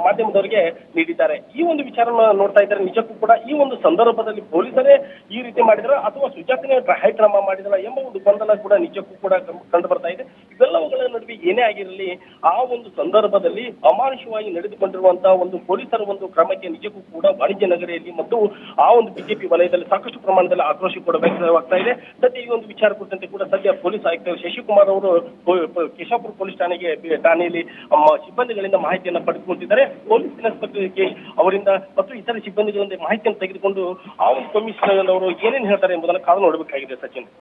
ಮಾಧ್ಯಮದವರಿಗೆ ನೀಡಿದ್ದಾರೆ. ಈ ಒಂದು ವಿಚಾರ ನೋಡ್ತಾ ಇದ್ದಾರೆ. ನಿಜಕ್ಕೂ ಕೂಡ ಈ ಒಂದು ಸಂದರ್ಭದಲ್ಲಿ ಪೊಲೀಸರೇ ಈ ರೀತಿ ಮಾಡಿದ್ರ ಅಥವಾ ಸುಜಾತನೇ ಕ್ರಮ ಮಾಡಿದ್ರ ಎಂಬ ಒಂದು ಗೊಂದಲ ಕೂಡ ನಿಜಕ್ಕೂ ಕೂಡ ಕಂಡು ಬರ್ತಾ ಇದೆ. ಇವೆಲ್ಲವುಗಳ ನಡುವೆ ಏನೇ ಆಗಿರಲಿ, ಆ ಒಂದು ಸಂದರ್ಭದಲ್ಲಿ ಅಮಾನುಷವಾಗಿ ನಡೆದುಕೊಂಡಿರುವಂತಹ ಒಂದು ಪೊಲೀಸರ ಒಂದು ಕ್ರಮಕ್ಕೆ ನಿಜಕ್ಕೂ ಕೂಡ ವಾಣಿಜ್ಯ ನಗರಿಯಲ್ಲಿ ಮತ್ತು ಆ ಒಂದು ಬಿಜೆಪಿ ವಲಯದಲ್ಲಿ ಸಾಕಷ್ಟು ಪ್ರಮಾಣದಲ್ಲಿ ಆಕ್ರೋಶ ಕೂಡ ವ್ಯಕ್ತವಾಗ್ತಾ ಇದೆ. ಸದ್ಯ ಈ ಒಂದು ವಿಚಾರ ಕುರಿತಂತೆ ಕೂಡ ಸದ್ಯ ಪೊಲೀಸ್ ಆಯುಕ್ತ ಶಶಿಕುಮಾರ್ ಅವರು ಕೇಶಾಪುರ ಪೊಲೀಸ್ ಠಾಣೆಯಲ್ಲಿ ಸಿಬ್ಬಂದಿಗಳಿಂದ ಮಾಹಿತಿಯನ್ನು ಪಡೆದುಕೊಂಡಿದ್ದಾರೆ. ಪೊಲೀಸ್ ಇನ್ಸ್ಪೆಕ್ಟರ್ ಕೇಶ್ ಅವರಿಂದ ಮತ್ತು ಇತರ ಸಿಬ್ಬಂದಿಗಳಿಂದ ಮಾಹಿತಿಯನ್ನು ತೆಗೆದುಕೊಂಡು ಆ ಒಂದು ಕಮಿಷನರ್ ಅವರು ಏನೇನು ಹೇಳ್ತಾರೆ ಎಂಬುದನ್ನು ಕಾದು ನೋಡಬೇಕಾಗಿದೆ. ಸಚಿನ್.